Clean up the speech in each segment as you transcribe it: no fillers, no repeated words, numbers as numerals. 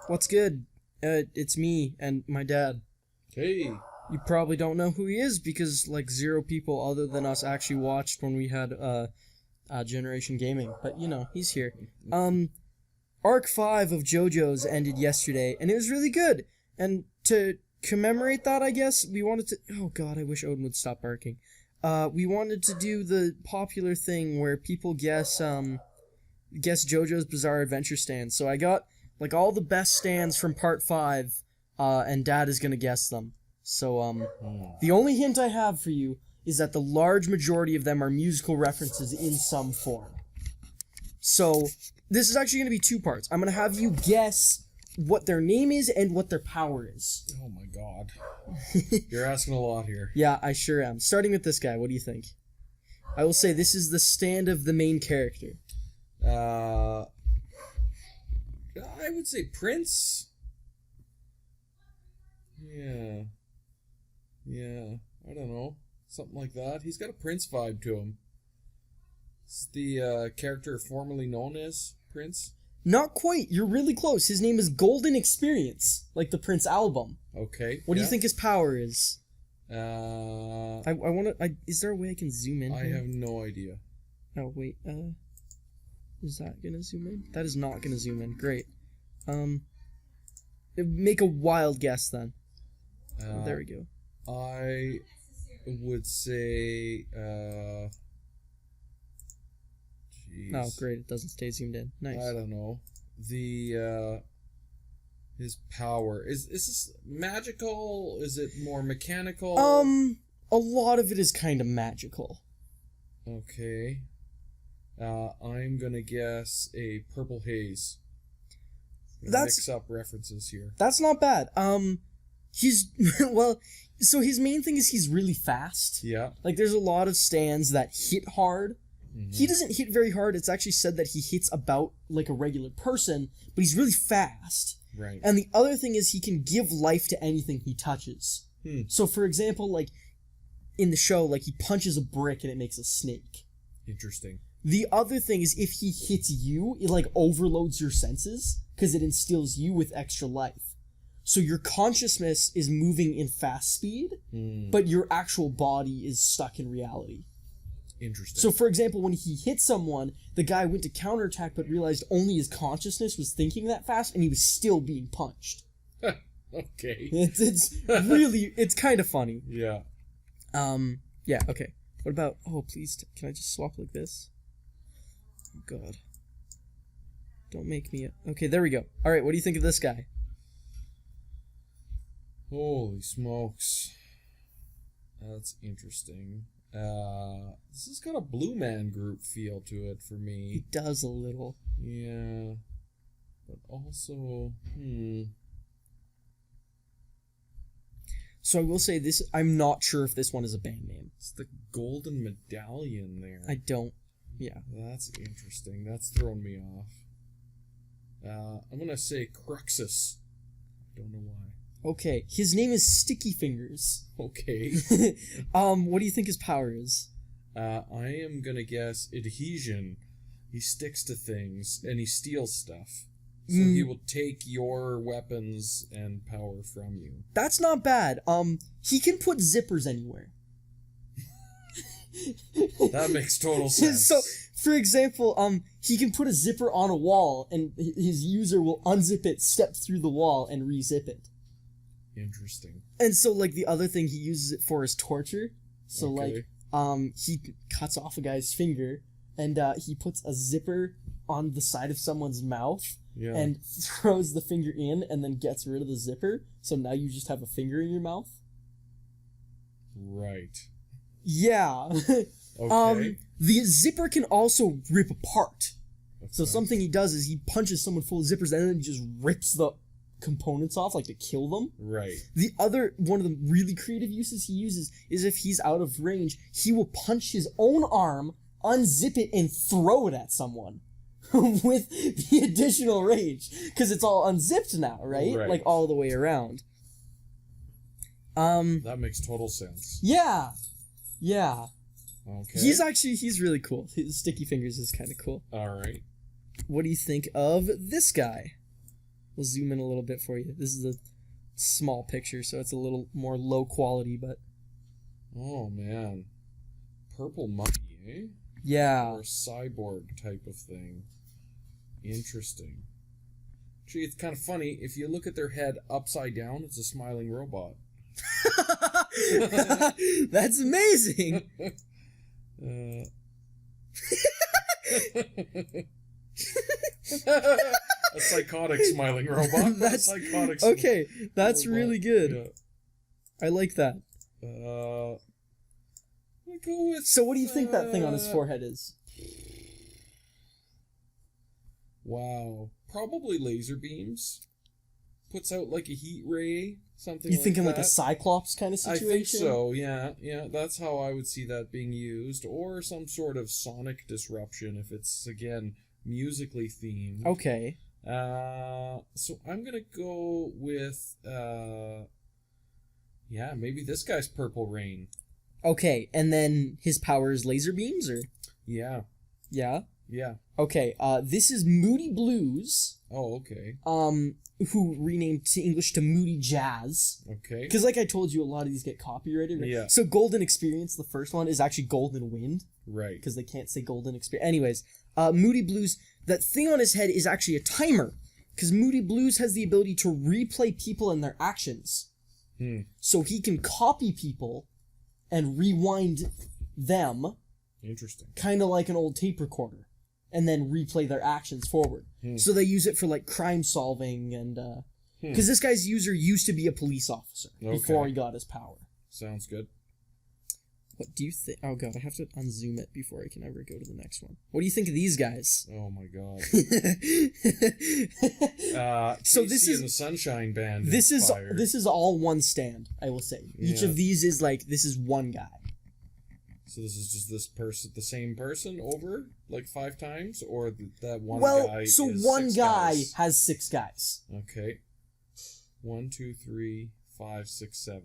What's good? It's me and my dad. Hey. You probably don't know who he is because, like, 0 people other than us actually watched when we had, Generation Gaming. But, you know, he's here. Arc 5 of JoJo's ended yesterday, and it was really good. And to commemorate that, I guess, we wanted to... Oh, God, I wish Odin would stop barking. We wanted to do the popular thing where people guess JoJo's Bizarre Adventure stands. So I got, like, all the best stands from Part 5, and Dad is gonna guess them. So, the only hint I have for you is that the large majority of them are musical references in some form. So, this is actually going to be 2 parts. I'm going to have you guess what their name is and what their power is. Oh my god. You're asking a lot here. Yeah, I sure am. Starting with this guy, what do you think? I will say this is the stand of the main character. I would say Prince. Yeah, I don't know. Something like that. He's got a Prince vibe to him. It's the character formerly known as Prince. Not quite. You're really close. His name is Golden Experience, like the Prince album. Okay. What do you think his power is? I want to... Is there a way I can zoom in I here? have no idea. Oh, wait. Is that gonna zoom in? That is not gonna zoom in. Great. Make a wild guess, then. There we go. I would say, jeez. Oh, great, it doesn't stay zoomed in. Nice. I don't know. His power. Is this magical? Is it more mechanical? A lot of it is kind of magical. Okay. I'm gonna guess a purple haze. Mix up references here. That's not bad. He's, well, so his main thing is he's really fast. Yeah. Like, there's a lot of stands that hit hard. Mm-hmm. He doesn't hit very hard. It's actually said that he hits about like a regular person, but he's really fast. Right. And the other thing is he can give life to anything he touches. So, for example, like, in the show, like, he punches a brick and it makes a snake. Interesting. The other thing is if he hits you, it, like, overloads your senses, because it instills you with extra life. So your consciousness is moving in fast speed, but your actual body is stuck in reality. Interesting. So, for example, when he hit someone, the guy went to counterattack but realized only his consciousness was thinking that fast, and he was still being punched. Okay. It's really, it's kind of funny. Yeah. Yeah, okay. What about, oh, please, can I just swap like this? Oh, God. Don't make me, okay, there we go. Alright, what do you think of this guy? Holy smokes. That's interesting. This has got a Blue Man Group feel to it for me. He does a little. Yeah. But also, So I will say this, I'm not sure if this one is a band name. It's the golden medallion there. Yeah. That's interesting. That's thrown me off. I'm gonna say Cruxus. Don't know why. Okay, his name is Sticky Fingers. Okay. What do you think his power is? I am gonna guess adhesion. He sticks to things and he steals stuff. So he will take your weapons and power from you. That's not bad. He can put zippers anywhere. That makes total sense. So, for example, he can put a zipper on a wall and his user will unzip it, step through the wall, and re-zip it. Interesting. And so, like, the other thing he uses it for is torture. So, okay. he cuts off a guy's finger, and he puts a zipper on the side of someone's mouth, and throws the finger in, and then gets rid of the zipper, so now you just have a finger in your mouth. Right. Yeah. Okay. The zipper can also rip apart. That's So nice. something he does is he punches someone full of zippers, and then he just rips the components off, like, to kill them. Right. The other, one of the really creative uses he uses is if he's out of range, he will punch his own arm, unzip it, and throw it at someone with the additional range, because it's all unzipped now, right? Like, all the way around. That makes total sense. Yeah. Okay. He's really cool. His Sticky Fingers is kind of cool. Alright. What do you think of this guy? We'll zoom in a little bit for you. This is a small picture, so it's a little more low quality, but... Oh, man. Purple monkey, eh? Yeah. Or a cyborg type of thing. Interesting. Actually, it's kind of funny. If you look at their head upside down, it's a smiling robot. That's amazing. A psychotic smiling robot. That's psychotic. Okay. That's robot. really good. Yeah. I like that. I'll go with. So, what do you think that thing on his forehead is? Wow, probably laser beams. Puts out like a heat ray, something. You like thinking that. like a Cyclops kind of situation? I think so. Yeah. That's how I would see that being used, or some sort of sonic disruption if it's again musically themed. Okay. So I'm gonna go with maybe this guy's Purple Rain. Okay, and then his power is laser beams, or? Yeah. Yeah? Yeah. Okay, this is Moody Blues, Oh, okay. who renamed to English to Moody Jazz. Okay. Because like I told you, a lot of these get copyrighted. Right? Yeah. So Golden Experience, the first one, is actually Golden Wind, Right. because they can't say Golden Experience. Anyways, Moody Blues, that thing on his head is actually a timer, because Moody Blues has the ability to replay people and their actions. So he can copy people and rewind them, Interesting. kind of like an old tape recorder, and then replay their actions forward. So they use it for like crime solving, and because this guy's user used to be a police officer before he got his power. Sounds good. What do you think? Oh god, I have to unzoom it before I can ever go to the next one. What do you think of these guys? Oh my god. So Casey this is and the Sunshine Band. this inspired. is all one stand, I will say. Each Yeah. of these is like, this is one guy. So this is just this person, the same person over like 5 times, or that one Well, guy. so is one 6 guy guys? has 6 guys. Okay. 1, 2, 3, 5, 6, 7.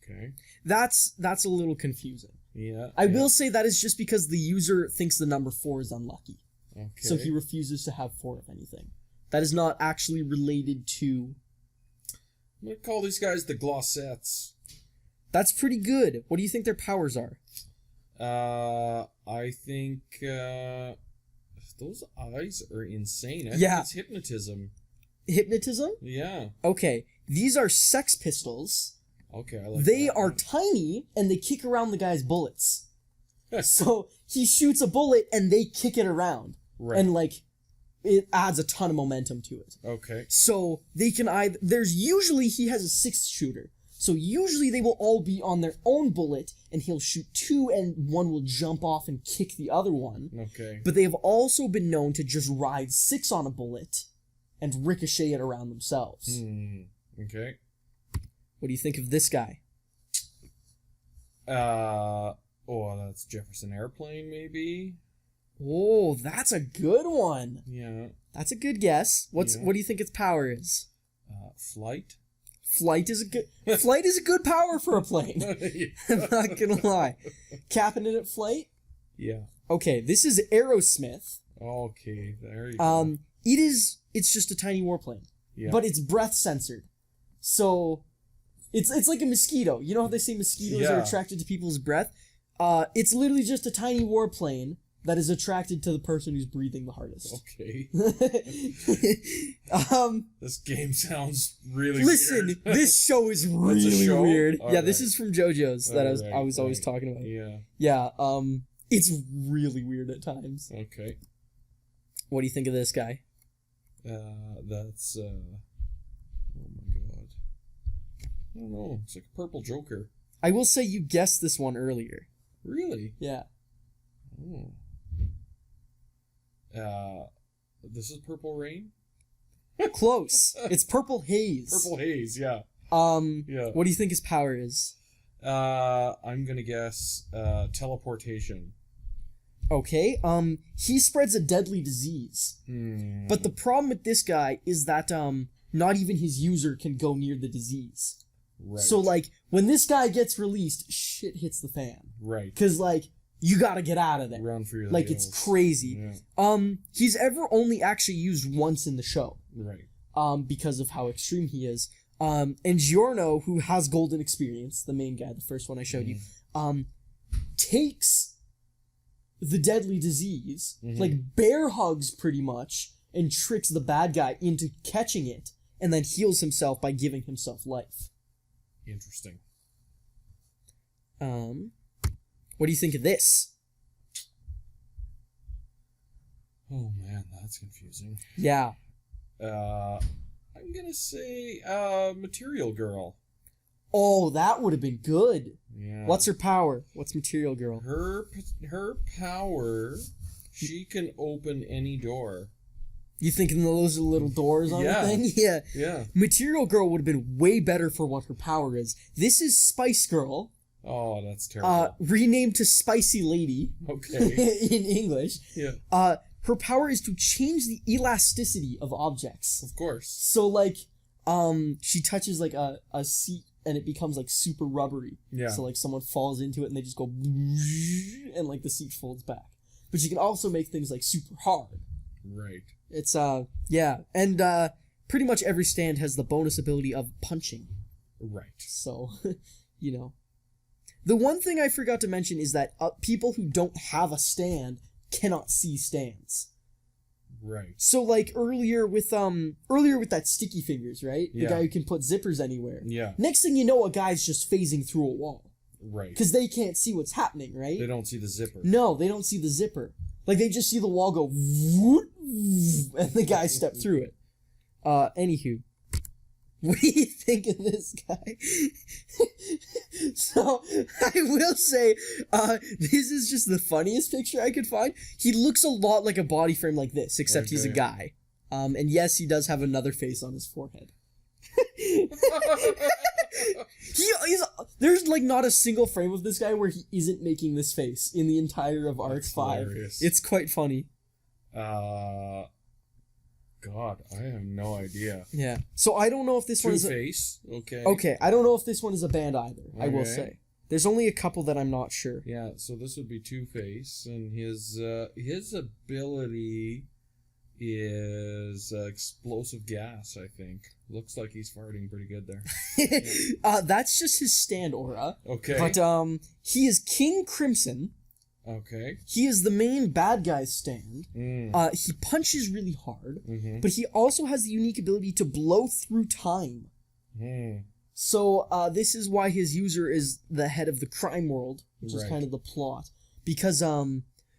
Okay. That's a little confusing. Yeah. I will say that is just because the user thinks the number 4 is unlucky. Okay. So he refuses to have 4 of anything. That is not actually related to... I'm gonna call these guys the Glossettes. That's pretty good. What do you think their powers are? I think those eyes are insane. I Yeah. think it's hypnotism. Hypnotism? Yeah. Okay. These are Sex Pistols. Okay, I like They that are one. tiny, and they kick around the guy's bullets. So he shoots a bullet, and they kick it around. Right. And, like, it adds a ton of momentum to it. Okay. So they can either... There's usually... He has a 6 shooter. So usually they will all be on their own bullet, and he'll shoot 2, and one will jump off and kick the other one. Okay. But they have also been known to just ride 6 on a bullet and ricochet it around themselves. Okay. What do you think of this guy? That's Jefferson Airplane, maybe? Oh, that's a good one. Yeah. That's a good guess. What Yeah. do you think its power is? Flight? Flight is a good power for a plane. I'm not gonna lie. Capping it at flight? Yeah. Okay, this is Aerosmith. Okay, there you go. It's just a tiny warplane. Yeah. But it's breath censored. So it's like a mosquito. You know how they say mosquitoes are Yeah. attracted to people's breath? It's literally just a tiny warplane that is attracted to the person who's breathing the hardest. Okay. This game sounds really Listen, weird. this show is really show? weird. All yeah, this right. is from JoJo's that All I was always right. talking about. Yeah. Yeah, it's really weird at times. Okay. What do you think of this guy? That's oh my god. I don't know. It's like a purple Joker. I will say you guessed this one earlier. Really? Yeah. Oh. This is Purple Rain? Close. It's Purple Haze. Purple Haze, yeah. Yeah. What do you think his power is? I'm gonna guess teleportation. Okay. He spreads a deadly disease. But the problem with this guy is that not even his user can go near the disease. Right. So like when this guy gets released, shit hits the fan. Right. Cause like you gotta get out of there. Run for your Like hills. it's crazy. Yeah. He's ever only actually used once in the show. Right. because of how extreme he is. And Giorno, who has golden experience, the main guy, the first one I showed you, takes the deadly disease, like bear hugs pretty much, and tricks the bad guy into catching it, and then heals himself by giving himself life. Interesting. What do you think of this? Oh man, that's confusing. Yeah. I'm gonna say Material Girl. Oh, that would have been good. Yeah. What's her power? What's Material Girl? Her power, she can open any door. You thinking those are little doors on the thing? Yeah. Yeah. Material Girl would have been way better for what her power is. This is Spice Girl. Oh, that's terrible. Renamed to Spicy Lady. Okay. In English. Yeah. Her power is to change the elasticity of objects. Of course. So, like, she touches, like, a seat and it becomes, like, super rubbery. Yeah. So, like, someone falls into it and they just go and, like, the seat folds back. But she can also make things, like, super hard. Right. It's, yeah. And, pretty much every stand has the bonus ability of punching. Right. So, you know. The one thing I forgot to mention is that people who don't have a stand cannot see stands. Right. So like earlier with that sticky fingers, right? The Yeah. guy who can put zippers anywhere. Yeah. Next thing you know, a guy's just phasing through a wall. Right. Because they can't see what's happening, right? They don't see the zipper. No, they don't see the zipper. Like they just see the wall go whoop, and the guy step through it. Anywho. What do you think of this guy? So, I will say, this is just the funniest picture I could find. He looks a lot like a body frame like this, except he's a guy. And yes, he does have another face on his forehead. There's like not a single frame of this guy where he isn't making this face in the entire of Arc 5. Hilarious. It's quite funny. God, I have no idea. Yeah. So I don't know if this one is Two-Face. Okay. Okay, I don't know if this one is a band either, I will Okay. say. There's only a couple that I'm not sure. Yeah, so this would be Two-Face, and his ability is explosive gas, I think. Looks like he's farting pretty good there. That's just his stand aura. Okay. But he is King Crimson. Okay. He is the main bad guy's stand. He punches really hard, but he also has the unique ability to blow through time. So this is why his user is the head of the crime world, which is kind of the plot. Because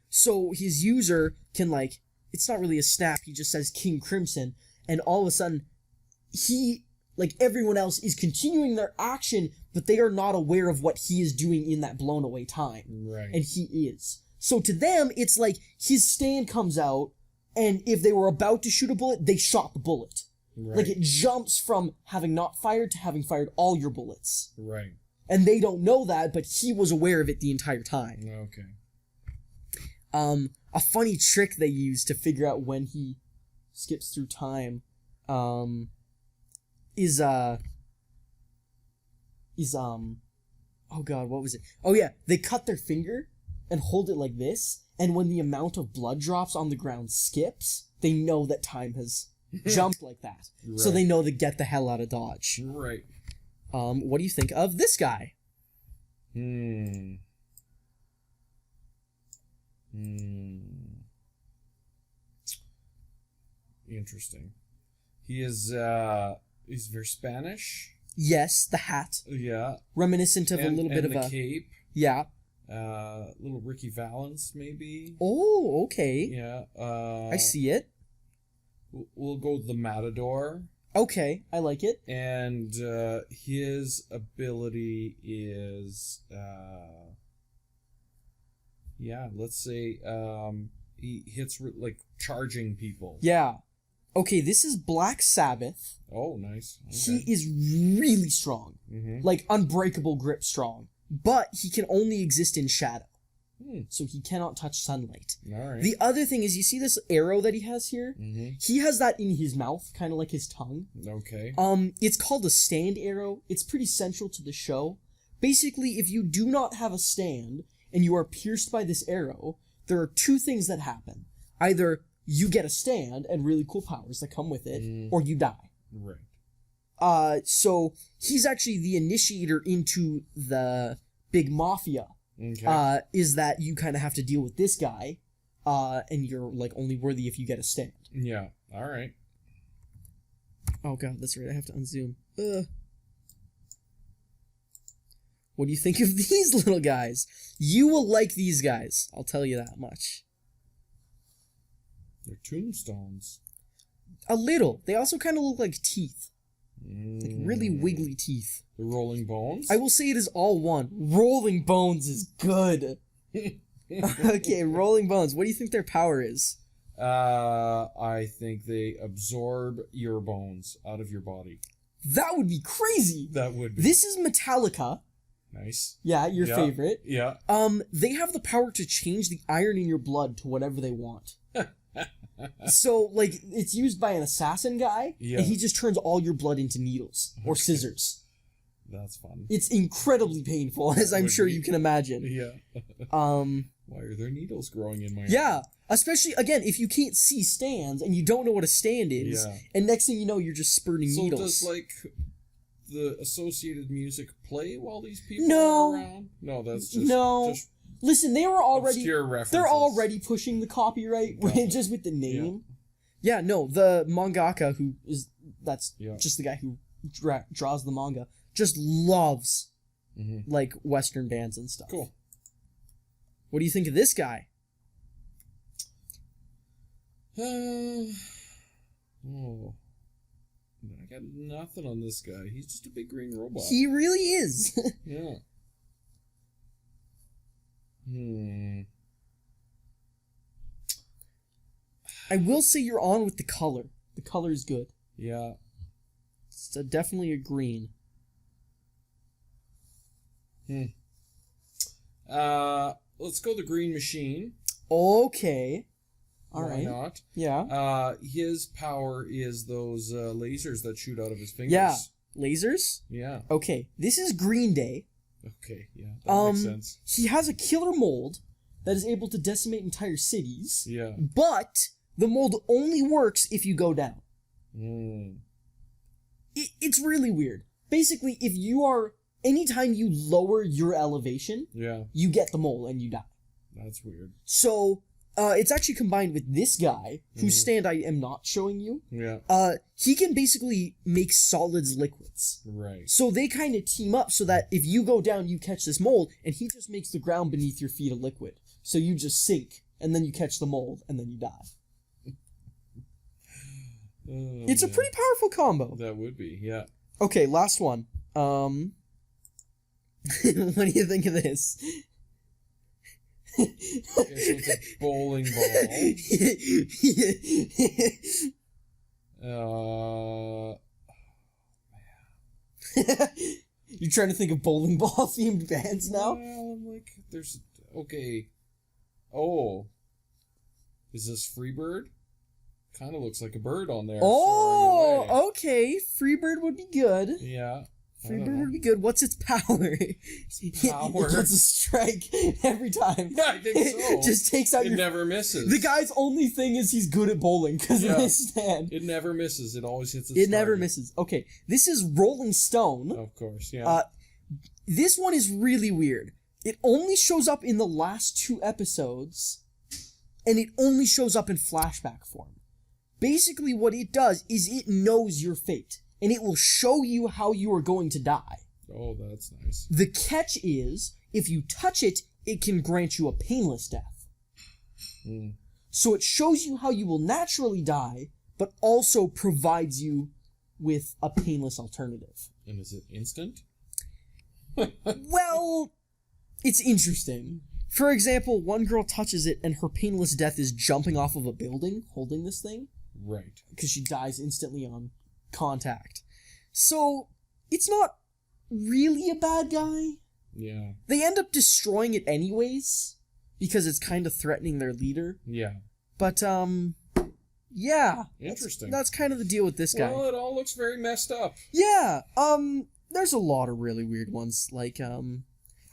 so his user can like, it's not really a snap, he just says King Crimson, and all of a sudden he, like everyone else, is continuing their action, but they are not aware of what he is doing in that blown away time. Right. And he is. So to them, it's like his stand comes out, and if they were about to shoot a bullet, they shot the bullet. Right. Like it jumps from having not fired to having fired all your bullets. Right. And they don't know that, but he was aware of it the entire time. Okay. A funny trick they use to figure out when he skips through time, is oh god, what was it? Oh yeah, they cut their finger and hold it like this, and when the amount of blood drops on the ground skips, they know that time has jumped like that. Right. So they know to get the hell out of Dodge. Right. What do you think of this guy? Interesting. He is he's very Spanish. Yes, the hat. Yeah. Reminiscent of a little bit of the a cape. Yeah. Little Ricky Valance maybe. Oh, okay. Yeah. I see it. We'll go with the Matador. Okay, I like it. And his ability is let's say he hits like charging people. Yeah. Okay, this is Black Sabbath. Oh, nice. Okay. He is really strong. Like unbreakable grip strong. But he can only exist in shadow. So he cannot touch sunlight. All right. The other thing is, you see this arrow that he has here? He has that in his mouth, kind of like his tongue. Okay. It's called a stand arrow. It's pretty central to the show. Basically, if you do not have a stand and you are pierced by this arrow, there are two things that happen. Either you get a stand and really cool powers that come with it, or you die. Right. So he's actually the initiator into the big mafia. Okay. Is that you kind of have to deal with this guy, and you're like only worthy if you get a stand. Yeah. All right. Oh god, that's right. I have to unzoom. What do you think of these little guys? You will like these guys. I'll tell you that much. They're tombstones. A little. They also kind of look like teeth. Like really wiggly teeth. The rolling bones? I will say it is all one. Rolling Bones is good. Okay, Rolling Bones. What do you think their power is? I think they absorb your bones out of your body. That would be crazy. That would be. This is Metallica. Nice. Yeah, your favorite. Yeah. They have the power to change the iron in your blood to whatever they want. So, like, it's used by an assassin guy, and he just turns all your blood into needles or scissors. That's fun. It's incredibly painful, as I'm sure you can imagine. Yeah. Why are there needles growing in my arm? Yeah, especially, again, if you can't see stands and you don't know what a stand is, and next thing you know, you're just spurting needles. So does, like, the associated music play while these people are around? No, that's just... Just listen, they were already... obscure references. They're already pushing the copyright, just with the name. Yeah, no, the mangaka who is... That's just the guy who draws the manga. Just loves, like, Western bands and stuff. Cool. What do you think of this guy? I got nothing on this guy. He's just a big green robot. He really is. Yeah. I will say you're on with the color. The color is good. Yeah. It's definitely a green. Let's go the Green Machine. Okay. All right. Why not? Yeah. His power is those lasers that shoot out of his fingers. Yeah. Lasers? Yeah. Okay. This is Green Day. Okay, yeah. That makes sense. He has a killer mold that is able to decimate entire cities. Yeah. But the mold only works if you go down. It's really weird. Basically, if you are... anytime you lower your elevation, you get the mole and you die. That's weird. So, it's actually combined with this guy, whose stand I am not showing you. Yeah. He can basically make solids liquids. Right. So they kind of team up so that if you go down, you catch this mold, and he just makes the ground beneath your feet a liquid. So you just sink, and then you catch the mold, and then you die. It's a pretty powerful combo. That would be, yeah. Okay, last one. What do you think of this? Okay, so it's a bowling ball. You trying to think of bowling ball themed bands now? Well, I'm like, there's... Okay. Oh. Is this Freebird? Kind of looks like a bird on there. Oh, okay. Freebird would be good. Yeah. Freebird would be good. What's its power? Power? It gets a strike every time. Yeah, I think so. Just takes out It never misses. The guy's only thing is he's good at bowling because of his stand. It never misses. It always hits its It never target. misses. Okay, this is Rolling Stone. Of course, yeah. This one is really weird. It only shows up in the last 2 episodes, and it only shows up in flashback form. Basically, what it does is it knows your fate, and it will show you how you are going to die. Oh, that's nice. The catch is, if you touch it, it can grant you a painless death. So it shows you how you will naturally die, but also provides you with a painless alternative. And is it instant? Well, it's interesting. For example, one girl touches it and her painless death is jumping off of a building holding this thing. Right. Because she dies instantly on contact. So, it's not really a bad guy. Yeah. They end up destroying it anyways, because it's kind of threatening their leader. Yeah. But, yeah. Interesting. That's kind of the deal with this guy. Well, it all looks very messed up. Yeah, there's a lot of really weird ones, like,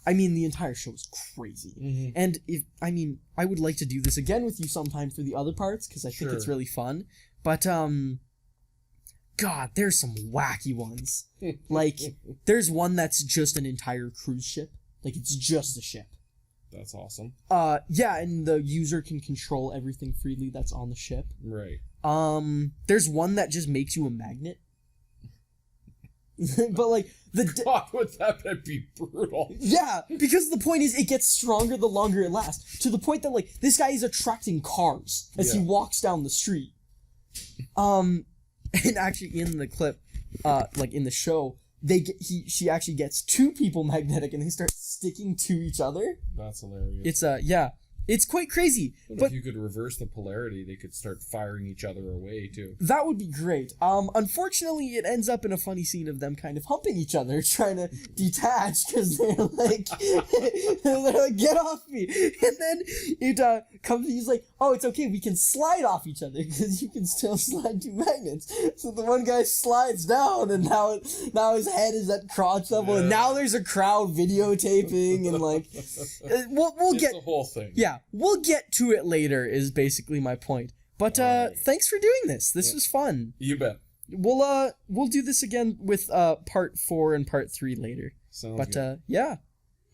I mean, the entire show is crazy. And I would like to do this again with you sometime for the other parts, because I think it's really fun. But, God, there's some wacky ones. Like, there's one that's just an entire cruise ship. Like, it's just a ship. That's awesome. Yeah, and the user can control everything freely that's on the ship. Right. There's one that just makes you a magnet. But like God, would that be brutal? Yeah, because the point is it gets stronger the longer it lasts. To the point that like this guy is attracting cars as he walks down the street. And actually in the clip, like in the show, she actually gets two people magnetic and they start sticking to each other. That's hilarious. It's it's quite crazy. But if you could reverse the polarity, they could start firing each other away too. That would be great. Unfortunately, it ends up in a funny scene of them kind of humping each other, trying to detach because they're like, get off me. And then it comes. He's like, oh, it's okay. We can slide off each other because you can still slide two magnets. So the one guy slides down, and now his head is at crotch level, and now there's a crowd videotaping, and like, we'll it's get the whole thing. Yeah. We'll get to it later is basically my point. But thanks for doing this. This was fun. You bet. We'll do this again with part 4 and part 3 later. Sounds good. Yeah.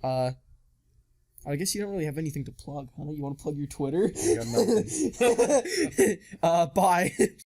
I guess you don't really have anything to plug, huh? You want to plug your Twitter? I got nothing. Bye.